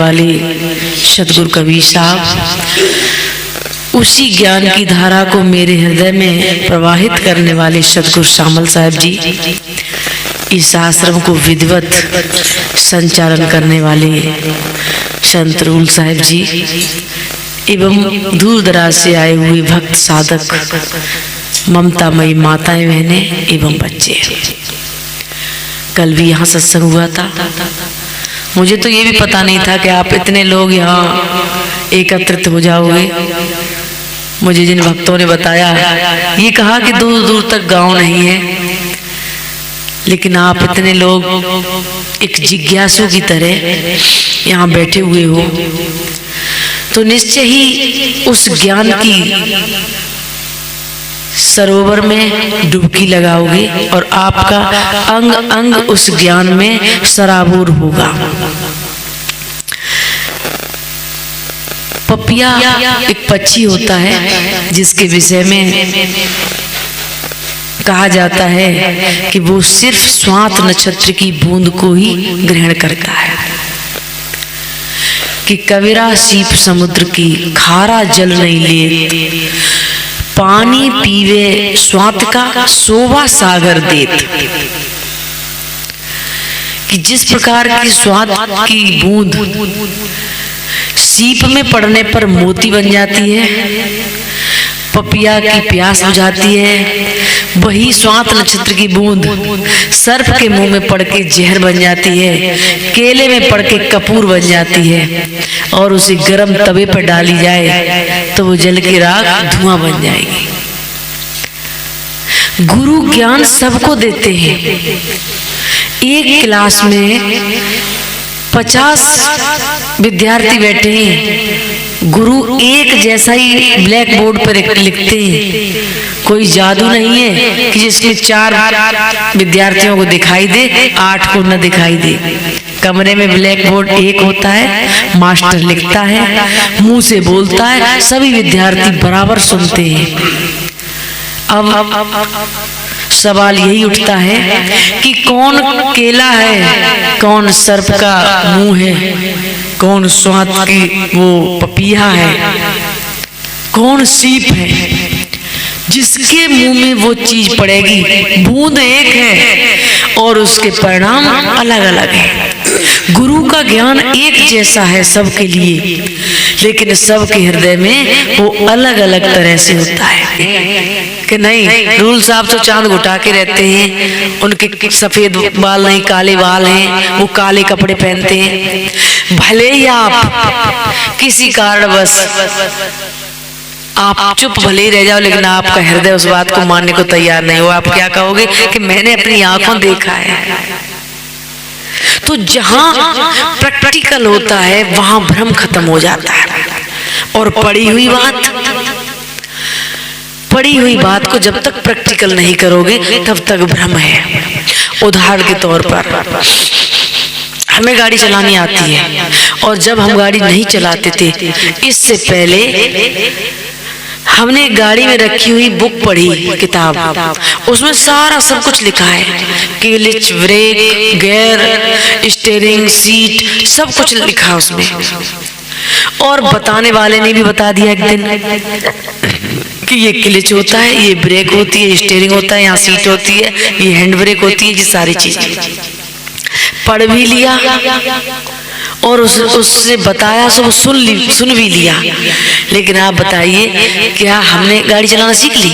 वाले सतगुरु कबीर साहब, उसी ज्ञान की धारा को मेरे हृदय में प्रवाहित करने वाले सतगुरु श्यामल साहब जी, इस आश्रम को विधिवत संचालन करने वाले संत रूल साहब जी एवं दूर दराज से आए हुए भक्त साधक, ममतामयी माताएं, बहनें एवं बच्चे। कल भी यहाँ सत्संग हुआ था। मुझे तो ये भी पता नहीं था कि आप इतने लोग यहाँ एकत्रित हो जाओगे। मुझे जिन भक्तों ने बताया, ये कहा कि दूर दूर तक गांव नहीं है, लेकिन आप इतने लोग एक जिज्ञासु की तरह यहाँ बैठे हुए हो, तो निश्चय ही उस ज्ञान की सरोवर में डुबकी लगाओगे और आपका अंग अंग उस ज्ञान में सराबोर होगा। पपिया एक पक्षी होता है जिसके विषय में कहा जाता है कि वो सिर्फ स्वात नक्षत्र की बूंद को ही ग्रहण करता है, कि कविरा सीप समुद्र की खारा जल नहीं ले, पानी पीवे स्वात का शोभा सागर देत। कि जिस प्रकार की स्वाद की बूंद सीप में पड़ने पर मोती बन जाती है, पपिया की प्यास बुझाती है, वही स्वात नक्षत्र की बूंद सर्प के मुंह में पड़ के जहर बन जाती है, केले में पड़ के कपूर बन जाती है, और उसे गर्म तवे पर डाली जाए तो वो जल की राख धुआं बन जाएगी। गुरु ज्ञान सबको देते हैं। एक क्लास में 50 विद्यार्थी बैठे हैं, गुरु एक जैसा ही ब्लैक बोर्ड पर लिखते हैं। कोई जादू नहीं है कि जिसमें 4 विद्यार्थियों को दिखाई दे, 8 को न दिखाई दे। कमरे में ब्लैक बोर्ड एक होता है, मास्टर लिखता है, मुंह से बोलता है, सभी विद्यार्थी बराबर सुनते हैं। अब सवाल यही उठता है कि कौन केला है, कौन सर्प का मुंह है, कौन स्वाद की वो पपीहा है, कौन सीप है। जिसके मुंह में वो चीज पड़ेगी, बूंद एक है और उसके परिणाम अलग अलग है। गुरु का ज्ञान एक जैसा है सबके लिए, लेकिन सबके हृदय में वो अलग अलग तरह से होता है। कि नहीं, रूल साहब तो चांद घुटा के रहते हैं, उनके सफेद बाल नहीं काले बाल हैं, वो काले कपड़े पहनते हैं। भले ही आप किसी कारणवश आप चुप भले ही रह जाओ, लेकिन आपका हृदय उस बात को मानने को तैयार नहीं हो। आप क्या कहोगे कि मैंने अपनी आंखों देखा है। तो जहां प्रैक्टिकल होता है वहां भ्रम खत्म हो जाता है, और पढ़ी हुई बात को जब तक प्रैक्टिकल नहीं करोगे तब तक भ्रम है। उदाहरण के तौर पर हमें गाड़ी चलानी आती है, और जब हम गाड़ी नहीं चलाते थे, इससे पहले हमने गाड़ी में रखी हुई बुक पढ़ी, किताब, उसमें सारा सब कुछ लिखा है, clutch, brake, gear, steering, seat, सब कुछ लिखा उसमें। और बताने वाले ने भी बता दिया एक दिन कि ये क्लच होता है, ये ब्रेक होती है, स्टीयरिंग होता है, यहाँ सीट होती है, ये हैंड ब्रेक होती है, ये सारी चीजें पढ़ भी लिया और उससे बताया, सब सुन भी लिया। लेकिन आप बताइए, क्या हमने गाड़ी चलाना सीख ली?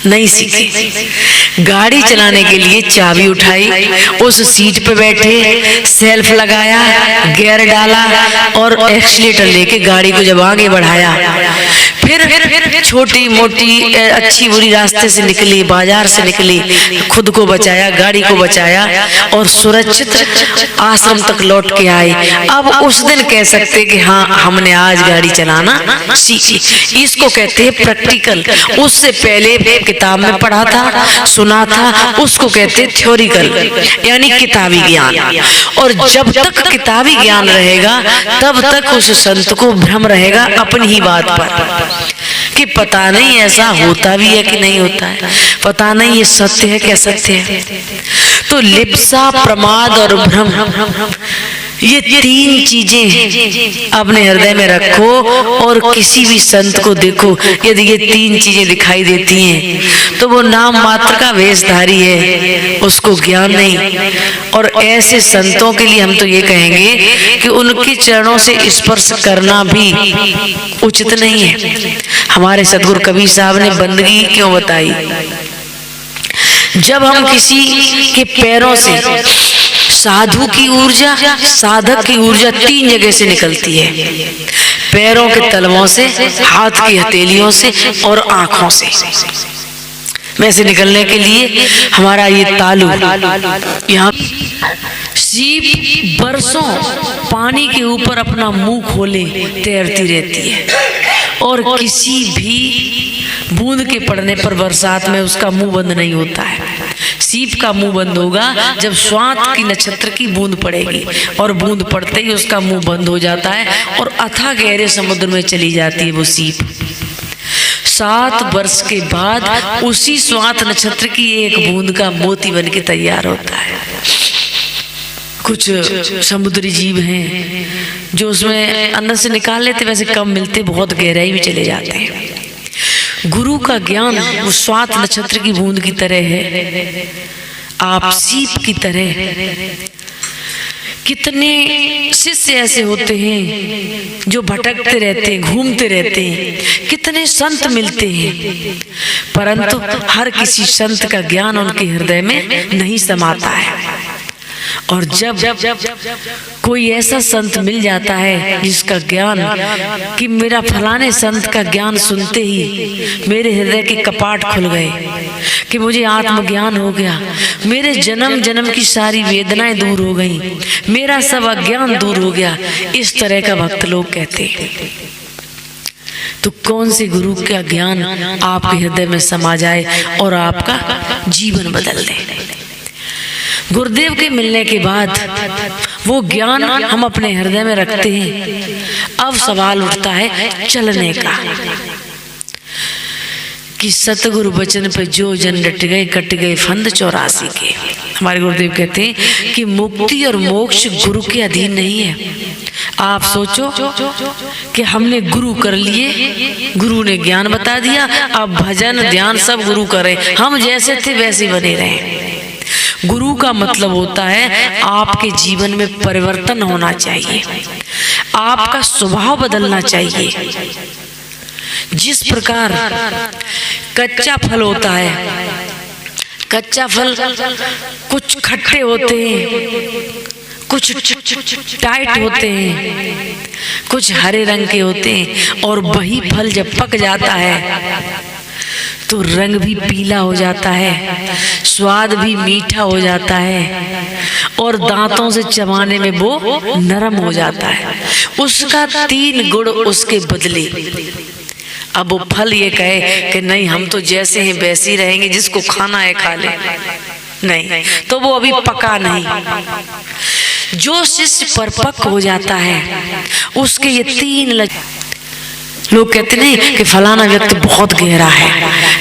नहीं सीखी। गाड़ी चलाने के लिए चाबी उठाई, उस सीट पे बैठे, सेल्फ लगाया, गियर डाला और एक्सीलेटर लेके गाड़ी को जब आगे बढ़ाया, फिर छोटी मोटी अच्छी बुरी रास्ते से निकली, बाजार से निकली, खुद को बचाया, गाड़ी को बचाया और सुरक्षित आश्रम तक लौट के आए। अब उस दिन कह सकते कि हाँ, हमने आज गाड़ी चलाना सीखी। इसको कहते हैं प्रैक्टिकल। उससे पहले किताब में पढ़ा था, सुना था, उसको कहते हैं थ्योरिकल, यानी किताबी ज्ञान। और जब तक किताबी ज्ञान रहेगा तब तक उस संत को भ्रम रहेगा अपनी ही बात पर, कि पता नहीं ऐसा होता भी है कि नहीं होता है, पता नहीं ये सत्य है क्या सत्य है। तो लिप्सा, प्रमाद और भ्रम ये तीन चीजें अपने हृदय में रखो और किसी भी संत को देखो, यदि ये तीन चीजें दिखाई देती हैं तो वो नाम मात्र का वेशधारी है, उसको ज्ञान नहीं। और ऐसे संतों के लिए हम तो ये कहेंगे कि उनके चरणों से स्पर्श करना भी उचित नहीं है। हमारे सदगुरु कबीर साहब ने बंदगी क्यों बताई? जब हम किसी के पैरों से साधु की ऊर्जा, साधक की ऊर्जा तीन जगह से निकलती है, पैरों के तलवों से, हाथ की हथेलियों से और आंखों से। वैसे निकलने के लिए हमारा ये तालु, यहाँ सीप बरसों पानी के ऊपर अपना मुंह खोले तैरती रहती है और किसी भी बूंद के पड़ने पर बरसात में उसका मुंह बंद नहीं होता है। सीप का मुंह बंद होगा जब स्वात की नक्षत्र की बूंद पड़ेगी, और बूंद पड़ते ही उसका मुंह बंद हो जाता है और अथाह गहरे समुद्र में चली जाती है वो सीप। 7 वर्ष के बाद उसी स्वात नक्षत्र की एक बूंद का मोती बन के तैयार होता है। कुछ समुद्री जीव हैं जो उसमें अंदर से निकाल लेते, वैसे कम मिलते, बहुत गहराई में चले जाते हैं। गुरु का ज्ञान वो स्वात नक्षत्र की बूंद की तरह है, आप सीप की तरह। कितने शिष्य ऐसे होते हैं जो भटकते रहते हैं, घूमते रहते हैं, कितने संत मिलते हैं, परंतु हर किसी संत का ज्ञान उनके हृदय में नहीं समाता है। और जब कोई ऐसा संत मिल जाता है जिसका ज्ञान, कि मेरा फलाने संत का ज्ञान सुनते ही मेरे हृदय के कपाट खुल गए, कि मुझे आत्मज्ञान हो गया, मेरे जन्म जन्म की सारी वेदनाएं दूर हो गई, मेरा सब अज्ञान दूर हो गया, इस तरह का भक्त लोग कहते हैं। तो कौन से गुरु का ज्ञान आपके हृदय में समा जाए और आपका जीवन बदल दे। गुरुदेव के मिलने के बाद वो ज्ञान हम अपने हृदय में रखते हैं। अब सवाल उठता है चलने का, कि सतगुरु वचन पे जो जन डट गए कट गए फंद 84 के। हमारे गुरुदेव कहते हैं कि मुक्ति और मोक्ष गुरु के अधीन नहीं है। आप सोचो कि हमने गुरु कर लिए, गुरु ने ज्ञान बता दिया, अब भजन ध्यान सब गुरु करें, हम जैसे थे वैसे बने रहें। गुरु का मतलब होता है आपके जीवन में परिवर्तन होना चाहिए, आपका स्वभाव बदलना चाहिए। जिस प्रकार कच्चा फल होता है, कच्चा फल कुछ खट्टे होते हैं, कुछ टाइट होते हैं, कुछ हरे रंग के होते हैं, और वही फल जब पक जाता है तो रंग भी पीला हो जाता है, स्वाद भी मीठा हो जाता है, और दांतों से चबाने में वो नरम हो जाता है। उसका 3 गुण उसके बदले। अब वो फल ये कहे कि नहीं हम तो जैसे हैं वैसे ही रहेंगे, जिसको खाना है खा ले, नहीं, तो वो अभी पका नहीं। जो शिष्य परिपक्व हो जाता है उसके ये 3 लोग कहते नहीं कि फलाना व्यक्ति बहुत गहरा है,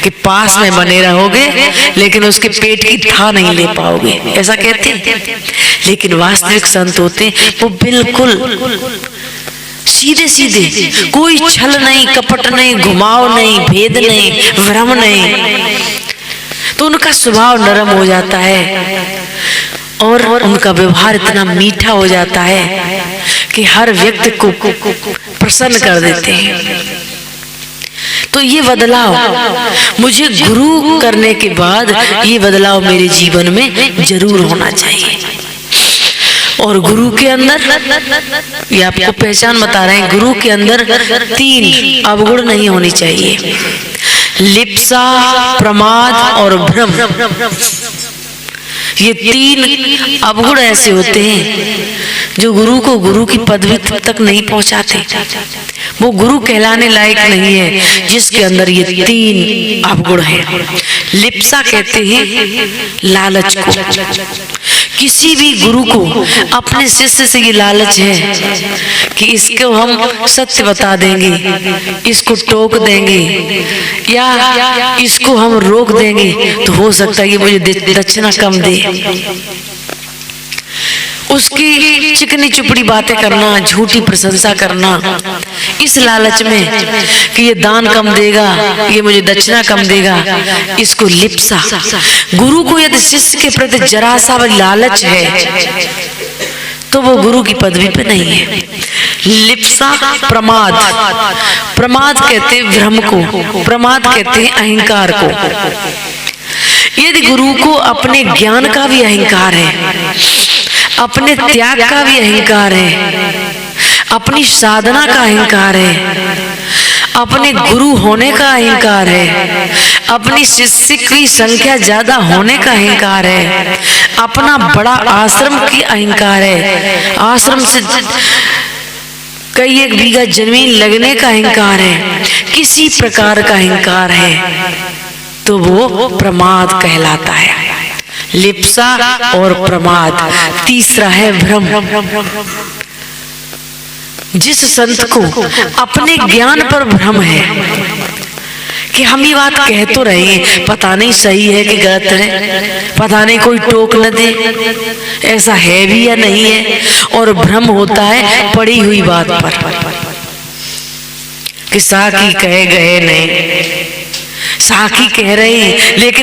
कि पास में बने रहोगे लेकिन उसके पेट की था नहीं ले पाओगे, ऐसा कहते हैं। लेकिन वास्तविक संत होते वो बिल्कुल सीधे सीधे, कोई छल नहीं, कपट नहीं, घुमाव नहीं, भेद नहीं, भ्रम नहीं, तो उनका स्वभाव नरम हो जाता है और उनका व्यवहार इतना मीठा हो जाता है कि हर व्यक्ति को प्रसन्न कर देते हैं। तो ये बदलाव मुझे गुरु करने के बाद ये बदलाव मेरे जीवन में जरूर होना चाहिए। और गुरु के अंदर, ये आपको पहचान बता रहे हैं, गुरु के अंदर 3 अवगुण नहीं होनी चाहिए, लिप्सा, प्रमाद और भ्रम। ये 3 अवगुण ऐसे होते हैं जो गुरु को गुरु की पदवी तक नहीं पहुंचाते। वो गुरु कहलाने लायक नहीं है जिसके अंदर ये 3 अवगुण हैं। लिप्सा कहते हैं लालच को। किसी भी गुरु को अपने शिष्य से ये लालच है कि इसको हम सत्य बता देंगे, इसको टोक देंगे या इसको हम रोक देंगे तो हो सकता है कि मुझे दक्षिणा कम दे। उसकी चिकनी चुपड़ी बातें करना, झूठी प्रशंसा करना, इस लालच में कि ये दान कम देगा, ये मुझे दक्षिणा कम देगा, इसको लिप्सा। गुरु को यदि शिष्य के प्रति जरा सा लालच है तो वो गुरु की पदवी पे नहीं है। लिप्सा प्रमाद, प्रमाद कहते हैं भ्रम को, प्रमाद कहते हैं अहंकार को। यदि गुरु को अपने ज्ञान का भी अहंकार है, अपने त्याग का भी अहंकार है, अपनी साधना का अहंकार है, अपने गुरु होने का अहंकार है, अपनी शिष्य की संख्या ज्यादा होने का अहंकार है, अपना बड़ा आश्रम की अहंकार है, आश्रम से कई एक बीघा जमीन लगने का अहंकार है, किसी प्रकार का अहंकार है, तो वो प्रमाद कहलाता है। लिप्सा और प्रमाद। तीसरा है भ्रम। जिस संत को अपने ज्ञान पर भ्रम है कि हम ये बात कह तो रहे हैं, पता नहीं सही है कि गलत है, पता नहीं कोई टोक न दे, ऐसा है भी या नहीं है, और भ्रम होता है पड़ी हुई बात पर कि साकी कहे गए नहीं, साकी कह रहे हैं लेकिन